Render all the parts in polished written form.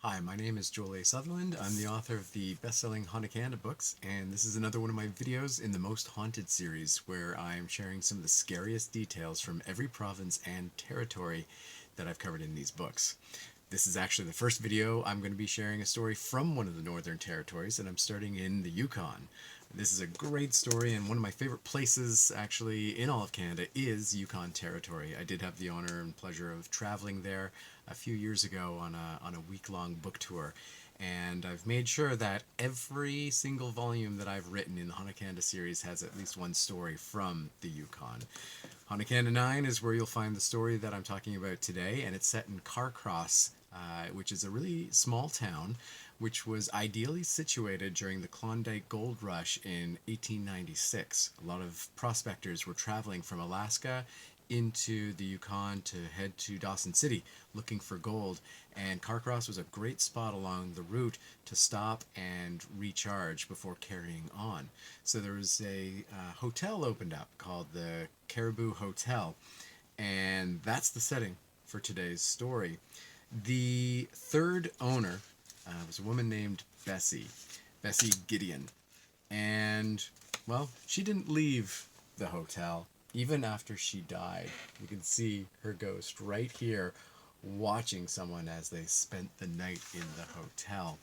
Hi, my name is Joel A. Sutherland. I'm the author of the best-selling Haunted Canada books, and this is another one of my videos in the Most Haunted series where I'm sharing some of the scariest details from every province and territory that I've covered in these books. This is actually the first video I'm going to be sharing a story from one of the Northern Territories, and I'm starting in the Yukon. This is a great story, and one of my favorite places actually in all of Canada is Yukon Territory. I did have the honor and pleasure of traveling there a few years ago on a week-long book tour, and I've made sure that every single volume that I've written in the Haunted Canada series has at least one story from the Yukon. Haunted Canada 9 is where you'll find the story that I'm talking about today, and it's set in Carcross, which is a really small town which was ideally situated during the Klondike Gold Rush in 1896. A lot of prospectors were traveling from Alaska into the Yukon to head to Dawson City looking for gold, and Carcross was a great spot along the route to stop and recharge before carrying on. So there was a hotel opened up called the Caribou Hotel, and that's the setting for today's story. The third owner was a woman named Bessie Gideon, and well, she didn't leave the hotel even after she died. You can see her ghost right here watching someone as they spent the night in the hotel.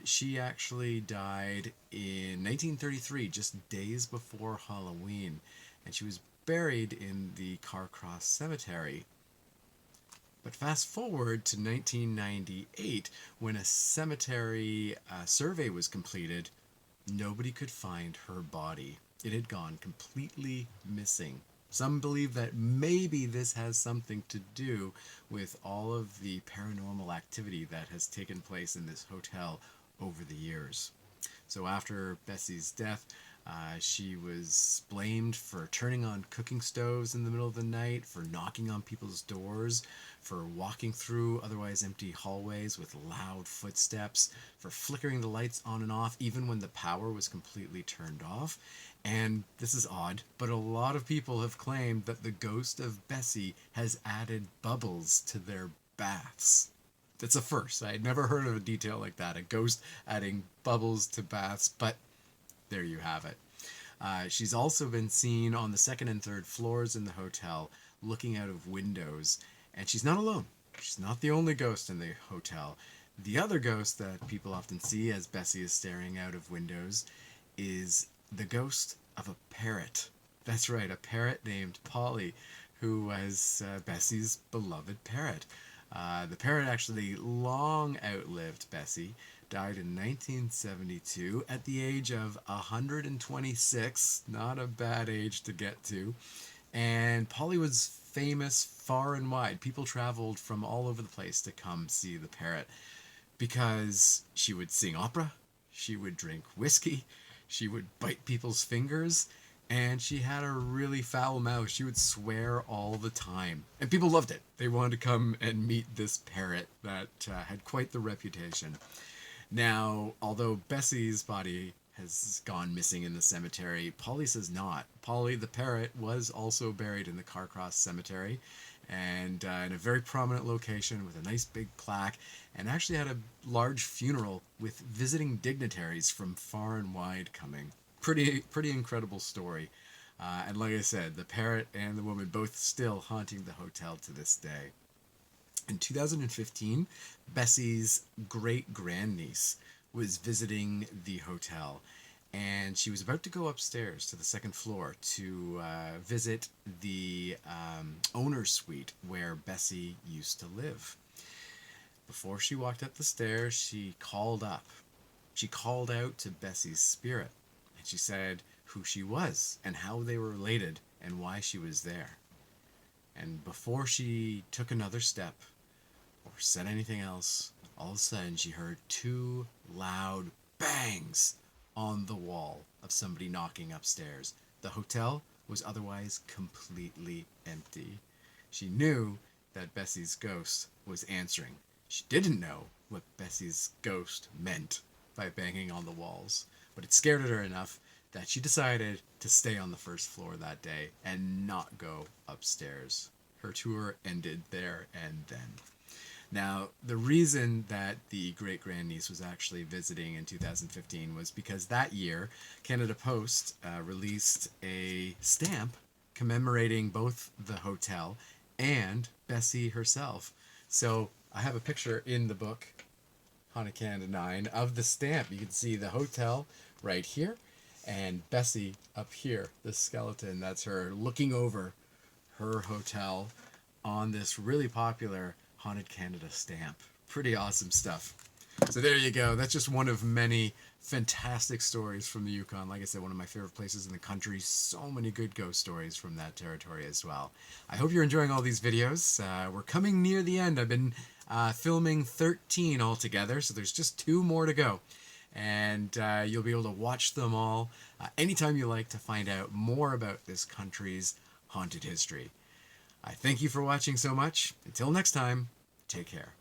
She actually died in 1933, just days before Halloween, and she was buried in the Carcross Cemetery. But fast forward to 1998, when a cemetery survey was completed, nobody could find her body. It had gone completely missing. Some believe that maybe this has something to do with all of the paranormal activity that has taken place in this hotel over the years. So after Bessie's death, she was blamed for turning on cooking stoves in the middle of the night, for knocking on people's doors, for walking through otherwise empty hallways with loud footsteps, for flickering the lights on and off even when the power was completely turned off. And this is odd, but a lot of people have claimed that the ghost of Bessie has added bubbles to their baths. That's a first. I had never heard of a detail like that, a ghost adding bubbles to baths, but there you have it. She's also been seen on the second and third floors in the hotel, looking out of windows. And she's not alone. She's not the only ghost in the hotel. The other ghost that people often see as Bessie is staring out of windows is the ghost of a parrot. That's right, a parrot named Polly, who was Bessie's beloved parrot. The parrot actually long outlived Bessie, died in 1972 at the age of 126, not a bad age to get to. And Polly was famous far and wide. People traveled from all over the place to come see the parrot because she would sing opera, she would drink whiskey, she would bite people's fingers, and she had a really foul mouth. She would swear all the time. And people loved it. They wanted to come and meet this parrot that had quite the reputation. Now, although Bessie's body has gone missing in the cemetery, Polly says not. Polly the parrot was also buried in the Carcross Cemetery, and in a very prominent location with a nice big plaque, and actually had a large funeral with visiting dignitaries from far and wide coming. Pretty incredible story. And like I said, the parrot and the woman both still haunting the hotel to this day. In 2015, Bessie's great grandniece was visiting the hotel, and she was about to go upstairs to the second floor to visit the owner's suite where Bessie used to live. Before she walked up the stairs, she called up. She called out to Bessie's spirit, and she said who she was and how they were related and why she was there. And before she took another step or said anything else, all of a sudden she heard two loud bangs on the wall of somebody knocking upstairs. The hotel was otherwise completely empty. She knew that Bessie's ghost was answering. She didn't know what Bessie's ghost meant by banging on the walls, but it scared her enough that she decided to stay on the first floor that day and not go upstairs. Her tour ended there and then. Now, the reason that the great-grandniece was actually visiting in 2015 was because that year, Canada Post released a stamp commemorating both the hotel and Bessie herself. So I have a picture in the book, Haunted Canada 9, of the stamp. You can see the hotel right here and Bessie up here, the skeleton. That's her looking over her hotel on this really popular Haunted Canada stamp. Pretty awesome stuff. So there you go. That's just one of many fantastic stories from the Yukon. Like I said, one of my favorite places in the country. So many good ghost stories from that territory as well. I hope you're enjoying all these videos. We're coming near the end. I've been filming 13 altogether, so there's just 2 more to go. And you'll be able to watch them all anytime you like to find out more about this country's haunted history. I thank you for watching so much. Until next time, take care.